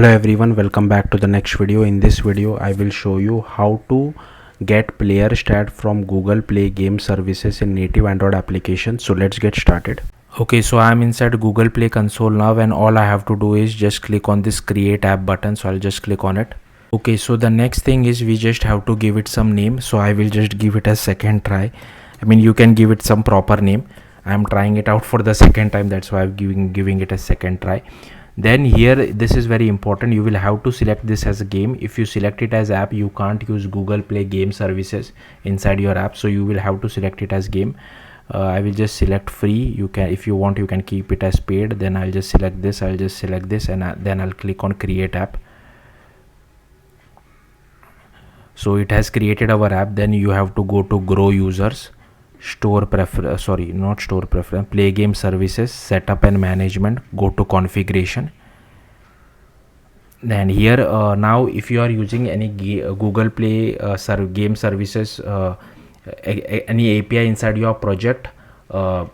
Hello everyone, welcome back to the next video. In this video I will show you how to get player stat from Google Play game services in native Android application. So let's get started. Okay, so I'm inside Google Play console now, and all I have to do is just click on this create app button. So I'll just click on it. Okay, so the next thing is we just have to give it some name. So I will just give it a second try. You can give it some proper name. I'm trying it out for the second time, that's why I'm giving it a second try. Then here, this is very important, you will have to select this as a game. If you select it as app, you can't use Google Play game services inside your app, so you will have to select it as game. I will just select free. You can, if you want, you can keep it as paid. Then I'll just select this, and then I'll click on create app. So it has created our app. Then you have to go to grow users, play game services, setup and management, go to configuration. Then here, now if you are using any Google Play game services, any API inside your project, then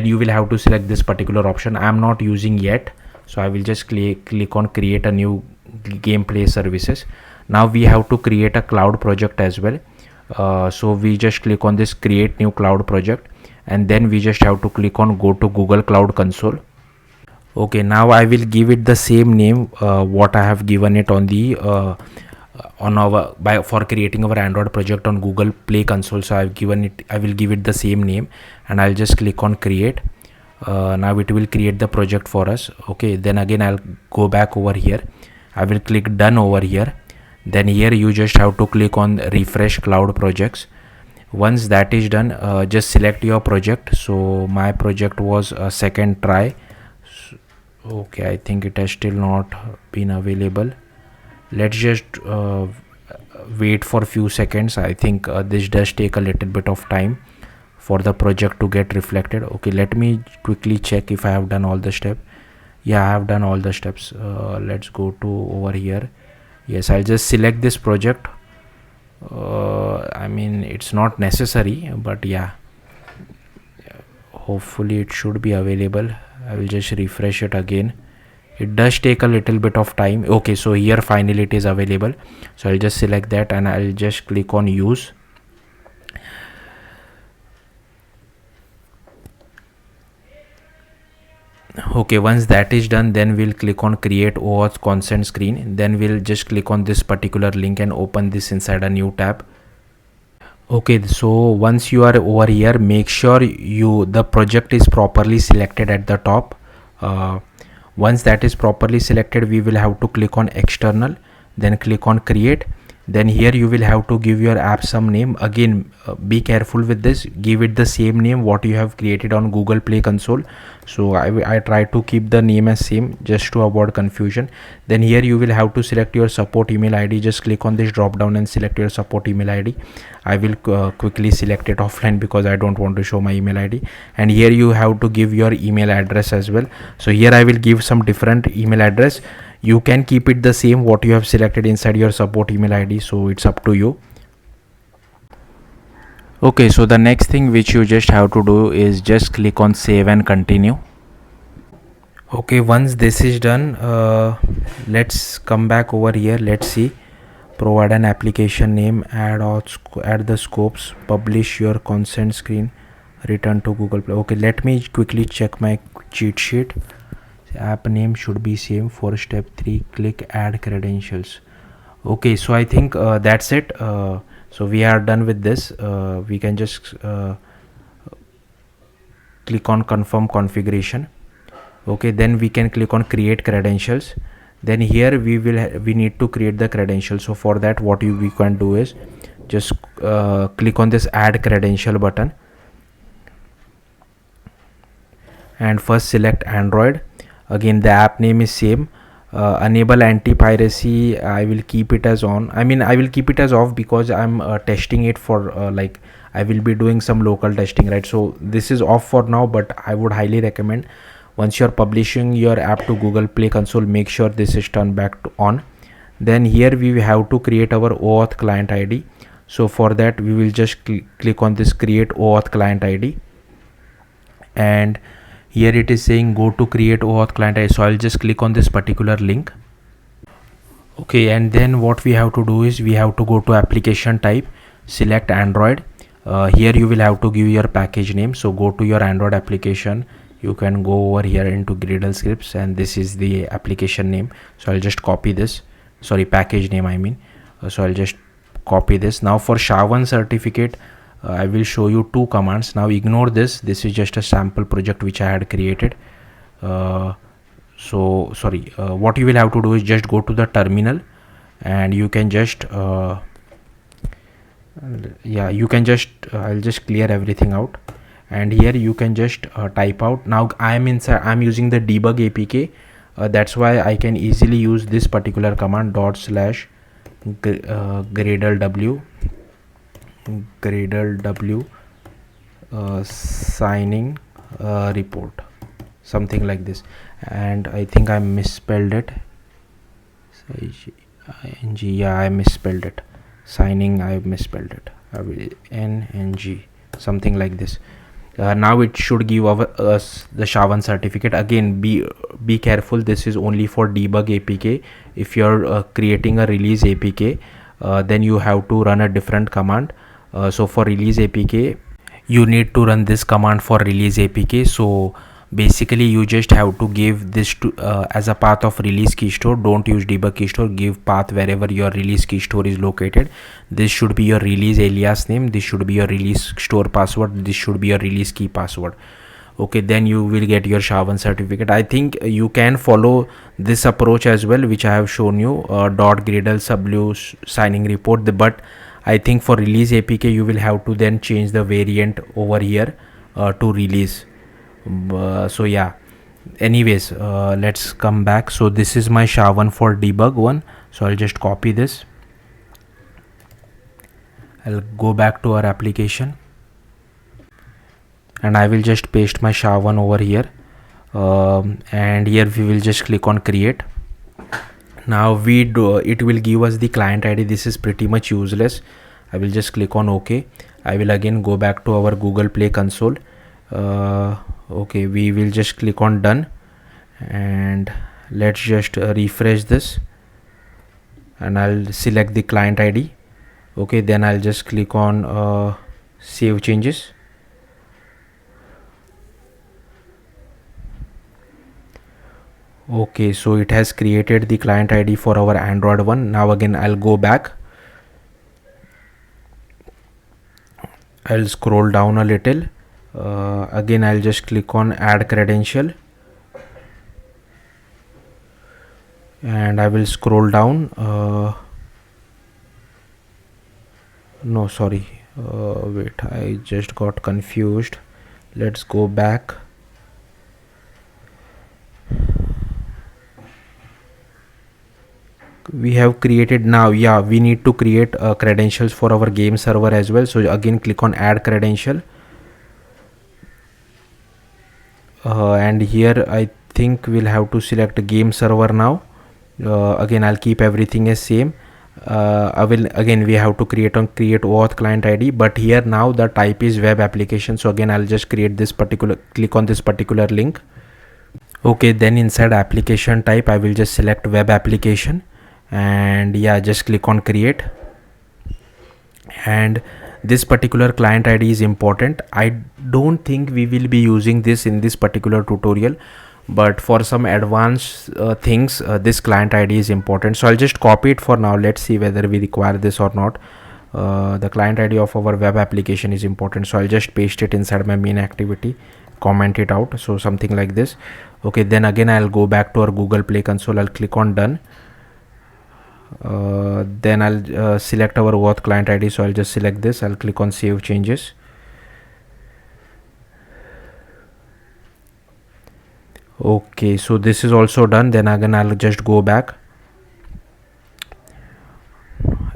you will have to select this particular option. I am not using yet, so I will just click on create a new gameplay services. Now we have to create a cloud project as well. So we just click on this create new cloud project, and then we just have to click on go to Google Cloud Console. Okay, now I will give it the same name what I have given it on the for creating our Android project on Google Play Console. So I will give it the same name, and I'll just click on create. Now it will create the project for us. Okay, then again I'll go back over here. I will click done over here. Then here you just have to click on refresh cloud projects. Once that is done, just select your project. So my project was a second try. Okay, I think it has still not been available. Let's just wait for a few seconds. I think this does take a little bit of time for the project to get reflected. Okay, let me quickly check if I have done all the steps. Yeah, I have done all the steps. Let's go to over here. Yes, I'll just select this project. It's not necessary, but yeah, hopefully it should be available. I will just refresh it again. It does take a little bit of time. Okay, so here finally it is available. So I'll just select that, and I'll just click on use. Okay, once that is done, then we'll click on create OAuth consent screen. Then we'll just click on this particular link and open this inside a new tab. Okay, so once you are over here, make sure the project is properly selected at the top. Once that is properly selected, we will have to click on external, then click on create. Then here you will have to give your app some name. Again, be careful with this, give it the same name what you have created on Google Play Console. So I try to keep the name as same just to avoid confusion. Then here you will have to select your support email ID. Just click on this drop down and select your support email ID. I will quickly select it offline because I don't want to show my email ID. And here you have to give your email address as well. So here I will give some different email address. You can keep it the same what you have selected inside your support email ID, so it's up to you. Okay, so the next thing which you just have to do is just click on save and continue. Okay, once this is done, let's come back over here. Let's see, provide an application name, add the scopes, publish your consent screen, return to Google Play. Okay, let me quickly check my cheat sheet. App name should be same. For step 3, click add credentials. Okay, so I think that's it. So we are done with this. We can just click on confirm configuration. Okay, then we can click on create credentials. Then here we need to create the credentials. So for that, what we can do is just click on this add credential button, and first select Android. Again, the app name is same. Enable anti-piracy, I will keep it as on. I will keep it as off because I'm testing it for I will be doing some local testing, right? So this is off for now, but I would highly recommend once you're publishing your app to Google Play Console, make sure this is turned back to on. Then here we have to create our OAuth client ID. So for that, we will just click on this create OAuth client ID, and Here it is saying go to create OAuth client ID, so I'll just click on this particular link. Okay, and then what we have to do is we have to go to application type, select Android. Here you will have to give your package name, so go to your Android application. You can go over here into Gradle scripts, and this is the application name. So I'll just copy this, sorry, package name I mean. So I'll just copy this. Now for SHA-1 certificate, I will show you two commands. Now ignore this is just a sample project which I had created. So sorry, what you will have to do is just go to the terminal, and you can just I'll just clear everything out, and here you can just type out. Now I'm using the debug APK, that's why I can easily use this particular command /gradle w signing report, something like this. And I think I misspelled it. Yeah, I misspelled it. Signing, I misspelled it. NNG, something like this. Now it should give us the SHA-1 certificate. Again, be careful. This is only for debug APK. If you're creating a release APK, then you have to run a different command. So for release APK, you need to run this command for release APK. So basically you just have to give this to as a path of release key store. Don't use debug key store, give path wherever your release key store is located. This should be your release alias name, this should be your release store password, this should be your release key password. Okay, then you will get your SHA-1 certificate. I think you can follow this approach as well, which I have shown you, .gradle w signing report, but I think for release APK you will have to then change the variant over here to release. So yeah, anyways, let's come back. So this is my SHA-1 for debug one, so I'll just copy this. I'll go back to our application, and I will just paste my SHA-1 over here, and here we will just click on create. Now it will give us the client ID. This is pretty much useless. I will just click on OK. I will again go back to our Google Play console. Okay, we will just click on done, and let's just refresh this, and I'll select the client ID. Okay, then I'll just click on save changes. Okay, so it has created the client ID for our Android one. Now again I'll go back, I'll scroll down a little. Again I'll just click on add credential, and I will scroll down. No, sorry, wait, I just got confused. Let's go back. We have created, now yeah, we need to create credentials for our game server as well. So again click on add credential, and here I think we'll have to select game server now. Again I'll keep everything as same. We have to create OAuth client ID, but here now the type is web application. So again I'll just create this particular, click on this particular link. Okay, then inside application type I will just select web application, and yeah, just click on create. And this particular client ID is important. I don't think we will be using this in this particular tutorial, but for some advanced things, this client ID is important. So I'll just copy it for now. Let's see whether we require this or not. The client ID of our web application is important, so I'll just paste it inside my main activity, comment it out, so something like this. Okay, then again I'll go back to our Google Play console, I'll click on done. Then I'll select our OAuth client ID, so I'll just select this, I'll click on save changes. Okay, so this is also done. Then again I'll just go back,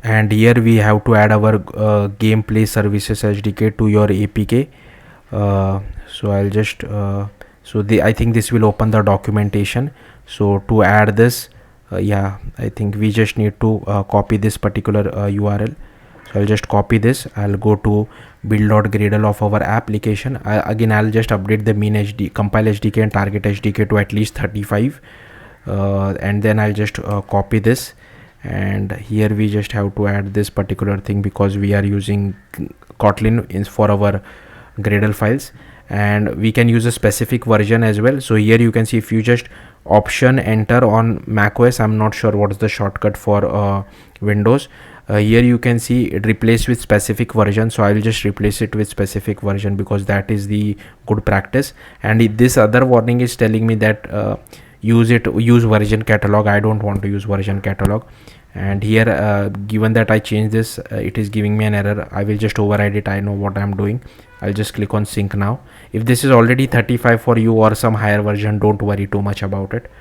and here we have to add our gameplay services SDK to your APK. So I'll just I think this will open the documentation. So to add this, yeah, I think we just need to copy this particular URL. So I'll just copy this. I'll go to build.gradle of our application. Again, I'll just update the mean HD, compile SDK and target SDK to at least 35, and then I'll just copy this, and here we just have to add this particular thing because we are using Kotlin for our Gradle files, and we can use a specific version as well. So here you can see, if you just option enter on macOS, I'm not sure what's the shortcut for Windows. Here you can see it replace with specific version, so I will just replace it with specific version because that is the good practice. And this other warning is telling me that use version catalog. I don't want to use version catalog, and here given that I change this, it is giving me an error. I will just override it. I know what I'm doing. I'll just click on sync now. If this is already 35 for you or some higher version, don't worry too much about it.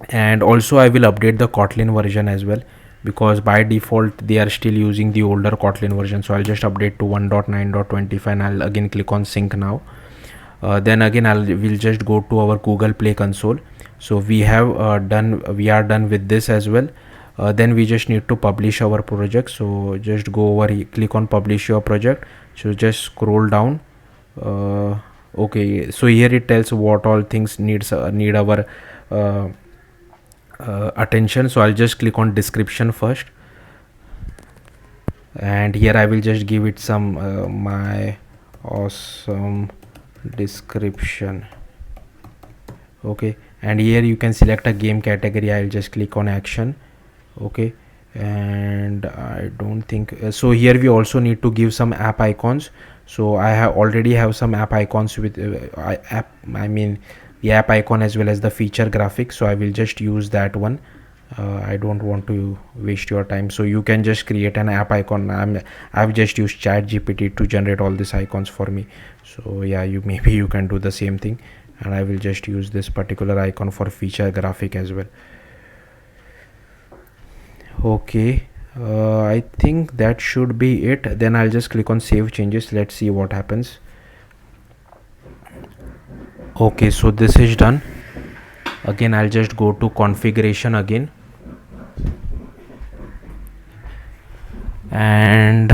And also I will update the Kotlin version as well, because by default they are still using the older Kotlin version. So I'll just update to 1.9.25 and I'll again click on sync now. Then again we'll just go to our Google Play console. So we are done with this as well. Then we just need to publish our project. So just go over here, click on publish your project. So just scroll down. Okay, so here it tells what all things need our attention. So I'll just click on description first, and here I will just give it some my awesome description. Okay, and here you can select a game category. I'll just click on action. Okay, and I don't think so here we also need to give some app icons. So I already have some app icons with the app icon as well as the feature graphics. So I will just use that one. I don't want to waste your time, so you can just create an app icon. I've just used ChatGPT to generate all these icons for me. So yeah, maybe you can do the same thing, and I will just use this particular icon for feature graphic as well. Okay, I think that should be it. Then I'll just click on save changes. Let's see what happens. Okay, so this is done. Again I'll just go to configuration again, and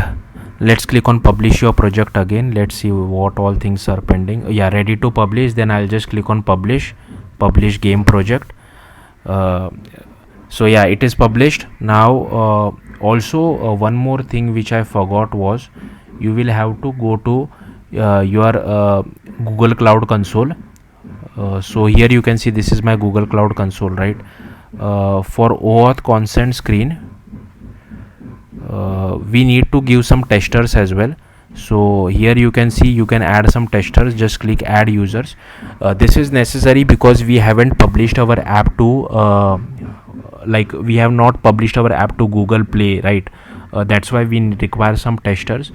let's click on publish your project again. Let's see what all things are pending. Yeah, ready to publish. Then I'll just click on publish game project. So yeah, it is published now. Also one more thing which I forgot was, you will have to go to your Google Cloud Console. So here you can see this is my Google Cloud Console, right? For OAuth consent screen, we need to give some testers as well. So here you can see you can add some testers. Just click add users. This is necessary because we haven't published our app to we have not published our app to Google Play, right? That's why we require some testers,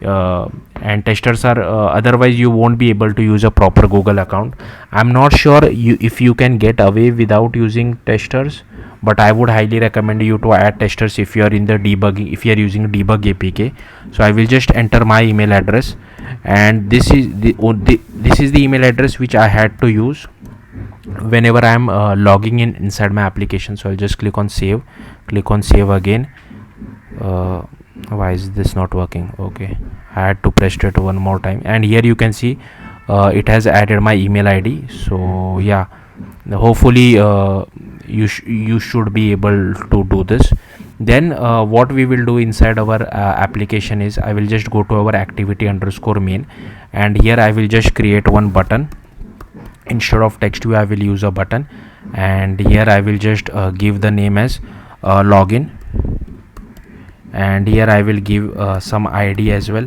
and testers are otherwise you won't be able to use a proper Google account. I'm not sure if you can get away without using testers, but I would highly recommend you to add testers if you are in the debugging, if you are using debug APK. So I will just enter my email address, and this is the email address which I had to use whenever I am logging inside my application. So I'll just click on save again. Why is this not working? Okay, I had to press it one more time, and here you can see it has added my email ID. So yeah, hopefully you should be able to do this. Then what we will do inside our application is, I will just go to our activity_main, and here I will just create one button. Instead of text view I will use a button, and here I will just give the name as login, and here I will give some ID as well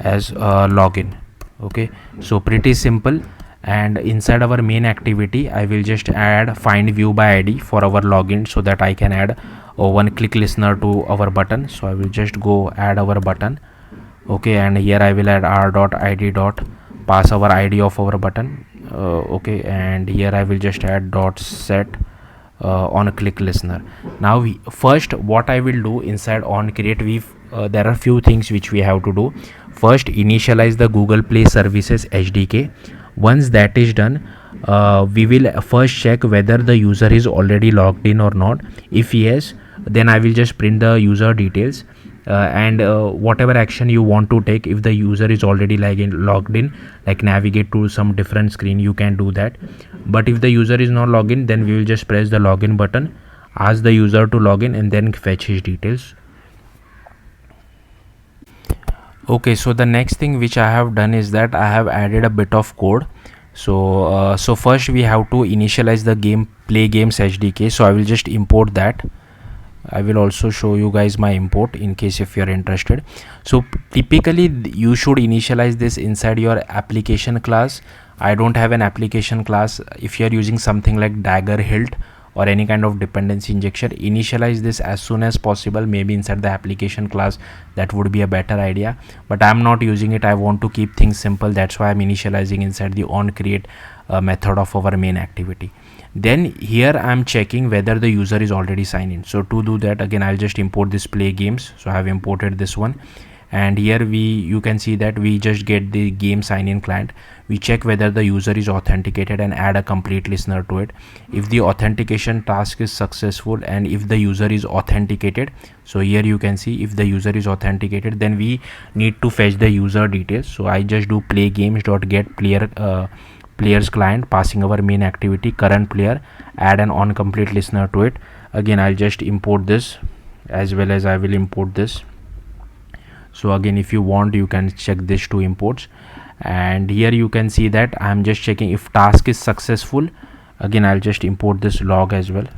as login. Okay, so pretty simple. And inside our main activity I will just add find view by ID for our login, so that I can add one click listener to our button. So I will just go add our button. Okay, and here I will add r.id. pass our ID of our button. Okay, and here I will just add .set on a click listener. Now first what I will do inside on create, there are few things which we have to do. First, initialize the Google Play Services SDK. Once that is done, we will first check whether the user is already logged in or not. If yes, then I will just print the user details. and whatever action you want to take. If the user is already logged in, like navigate to some different screen, you can do that. But if the user is not logged in, then we will just press the login button, ask the user to log in, and then fetch his details. Okay, so the next thing which I have done is that I have added a bit of code. So first we have to initialize the play games SDK. So I will just import that. I will also show you guys my import in case if you're interested. So typically you should initialize this inside your application class. I don't have an application class. If you're using something like Dagger Hilt or any kind of dependency injection, initialize this as soon as possible, maybe inside the application class. That would be a better idea, but I'm not using it. I want to keep things simple. That's why I'm initializing inside the onCreate method of our main activity. Then here I'm checking whether the user is already signed in. So to do that, again I'll just import this play games. So I have imported this one, and here you can see that we just get the game sign in client. We check whether the user is authenticated and add a complete listener to it. If the authentication task is successful and if the user is authenticated, so here you can see if the user is authenticated, then we need to fetch the user details. So I just do play games.get players client, passing our main activity current player, add an on complete listener to it. Again I'll just import this, as well as I will import this. So again, if you want, you can check this two imports, and here you can see that I'm just checking if task is successful. Again I'll just import this log as well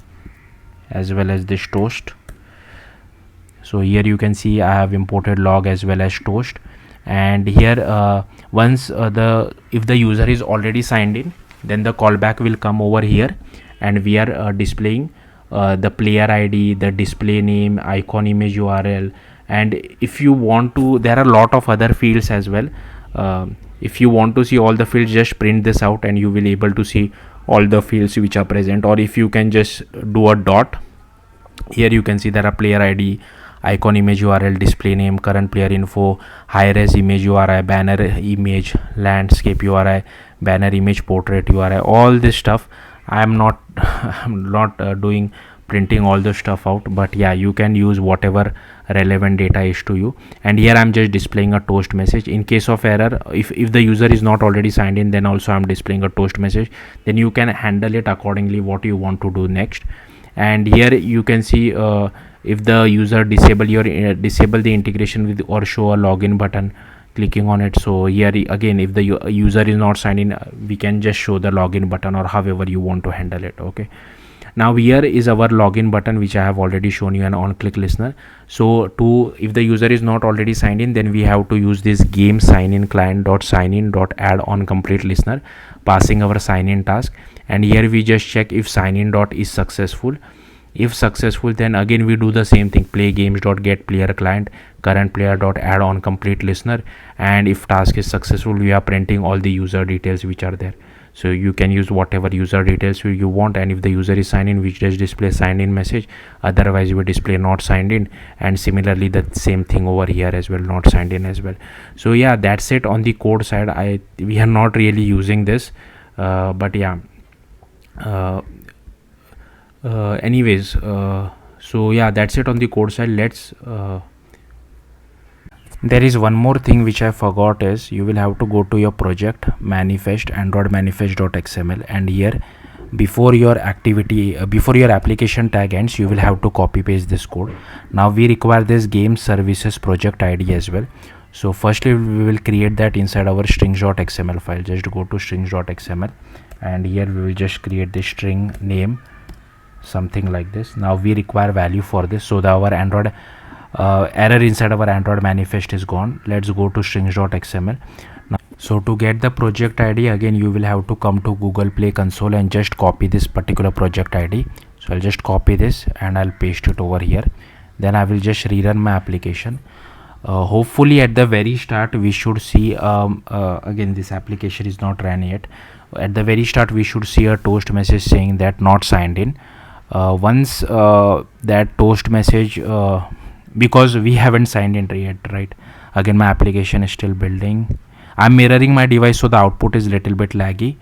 as this toast. So here you can see I have imported log as well as toast, and here once if the user is already signed in, then the callback will come over here, and we are displaying the player ID, the display name, icon image URL, and if you want to, there are a lot of other fields as well. If you want to see all the fields, just print this out and you will able to see all the fields which are present. Or if you can just do a dot, here you can see there are player ID, icon image URL, display name, current player info, high res image URI, banner image, landscape URI, banner image, portrait URI, all this stuff. I'm not doing printing all the stuff out, but yeah, you can use whatever relevant data is to you. And here I'm just displaying a toast message. In case of error, if the user is not already signed in, then also I'm displaying a toast message. Then you can handle it accordingly what you want to do next. And here you can see if the user disable the integration with or show a login button, clicking on it. So here again, if the user is not signed in, we can just show the login button, or however you want to handle it. Okay, now here is our login button, which I have already shown you, an on click listener. So if the user is not already signed in, then we have to use this game sign in client dot sign in dot add on complete listener, passing our sign in task. And here we just check if sign in dot is successful. If successful, then again we do the same thing, play games dot get player client, current player dot add on complete listener. And if task is successful, we are printing all the user details which are there. So you can use whatever user details you want, and if the user is signed in, we just display signed in message, otherwise we display not signed in. And similarly the same thing over here as well, not signed in as well. So yeah, that's it on the code side. We are not really using this, but yeah, anyways, so yeah, that's it on the code side. Let's there is one more thing which I forgot, is you will have to go to your project manifest, android manifest.xml, and here before your application tag ends, you will have to copy paste this code. Now we require this game services project ID as well. So firstly we will create that inside our strings.xml file. Just go to strings.xml, and here we will just create the string name, something like this. Now we require value for this, so our android error inside our android manifest is gone. Let's go to strings.xml. Now, so to get the project ID, again you will have to come to Google Play console and just copy this particular project ID. So I'll just copy this and I'll paste it over here. Then I will just rerun my application. Hopefully at the very start we should see again, this application is not ran yet. At the very start we should see a toast message saying that not signed in. Once that toast message, because we haven't signed in yet, right? Again, my application is still building. I'm mirroring my device, so the output is little bit laggy.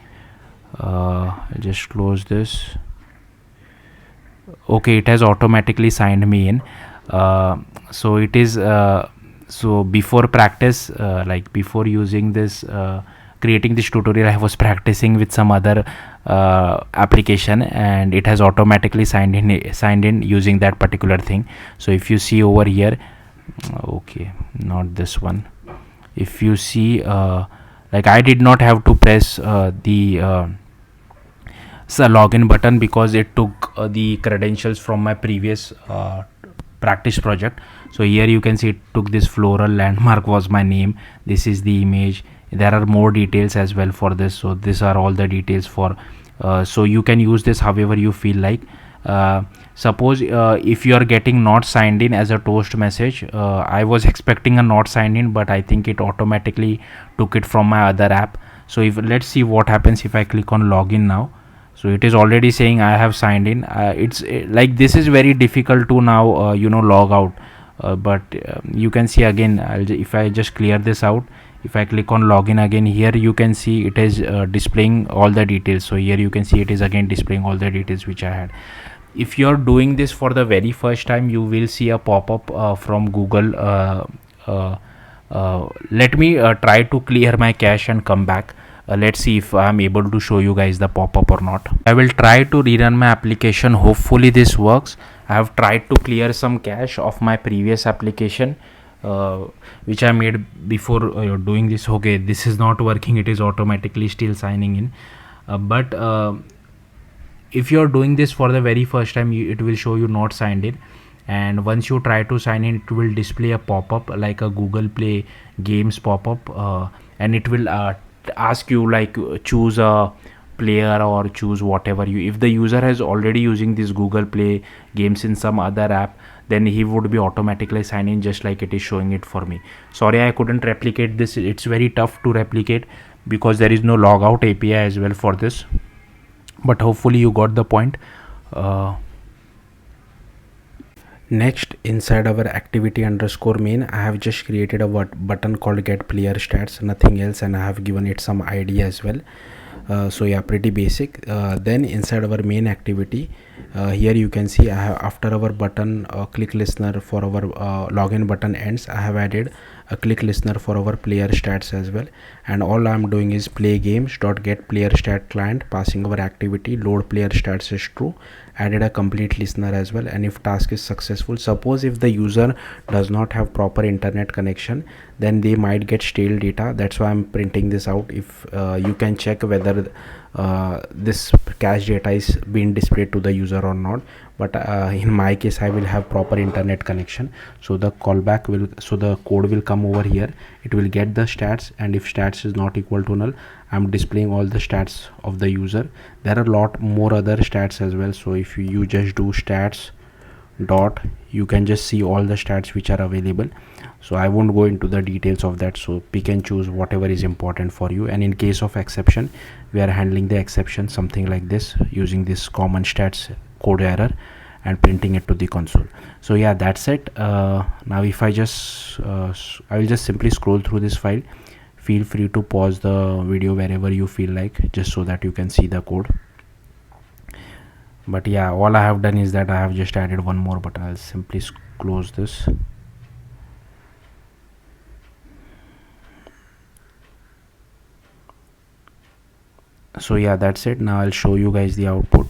Just close this. Okay, it has automatically signed me in. So it is so before practice, like before using this, creating this tutorial, I was practicing with some other application, and it has automatically signed in using that particular thing. So if you see over here, okay, not this one. If you see, like I did not have to press the login button, because it took the credentials from my previous practice project. So here you can see it took this floral landmark was my name. This is the image. There are more details as well for this. So these are all the details for so you can use this however you feel like. Suppose if you are getting not signed in as a toast message, I was expecting a not signed in, but I think it automatically took it from my other app. So if let's see what happens if I click on login now. So it is already saying I have signed in. It's like this is very difficult to now log out, but you can see again, if I just clear this out, if I click on login again, here you can see it is displaying all the details. So here you can see it is again displaying all the details which I had. If you're doing this for the very first time, you will see a pop-up from Google. Let me try to clear my cache and come back. Let's see if I'm able to show you guys the pop-up or not. I will try to rerun my application. Hopefully this works. I have tried to clear some cache of my previous application which I made before doing this. Okay, this is not working. It is automatically still signing in, but if you're doing this for the very first time, it will show you not signed in, and once you try to sign in, it will display a pop-up like a Google Play games pop-up, and it will ask you like choose a player or choose whatever you, if the user has already using this Google Play games in some other app, then he would be automatically sign in just like it is showing it for me. Sorry, I couldn't replicate this. It's very tough to replicate because there is no logout API as well for this, but hopefully you got the point. Next, inside our activity underscore main, I have just created a button called get player stats, nothing else, and I have given it some ID as well. So yeah, pretty basic. Then inside our main activity, here you can see I have, after our button click listener for our login button ends, I have added a click listener for our player stats as well, and all I'm doing is play games dot get player stat client, passing our activity load player stats is true, added a complete listener as well, and if task is successful, suppose if the user does not have proper internet connection, then they might get stale data. That's why I'm printing this out. If you can check whether this cache data is being displayed to the user or not, but in my case I will have proper internet connection, so the callback will, so the code will come over here, it will get the stats, and if stats is not equal to null, I'm displaying all the stats of the user. There are a lot more other stats as well, so if you just do stats dot, you can just see all the stats which are available. So I won't go into the details of that, so pick and choose whatever is important for you, and in case of exception, we are handling the exception something like this using this common stats code error and printing it to the console. So yeah, that's it. Now if I just I will just simply scroll through this file. Feel free to pause the video wherever you feel like, just so that you can see the code. But yeah, all I have done is that I have just added one more button. I'll simply close this. So yeah, that's it. Now I'll show you guys the output.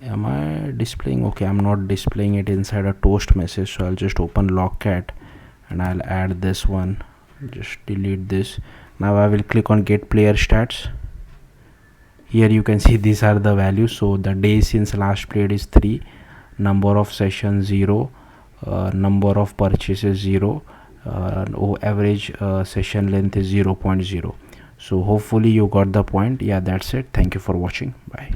Am I displaying? Okay, I'm not displaying it inside a toast message, so I'll just open logcat and I'll add this one, just delete this. Now I will click on get player stats. Here you can see these are the values. So the days since last played is 3, number of sessions 0, number of purchases 0, average session length is 0.0. So hopefully you got the point. Yeah, that's it. Thank you for watching. Bye.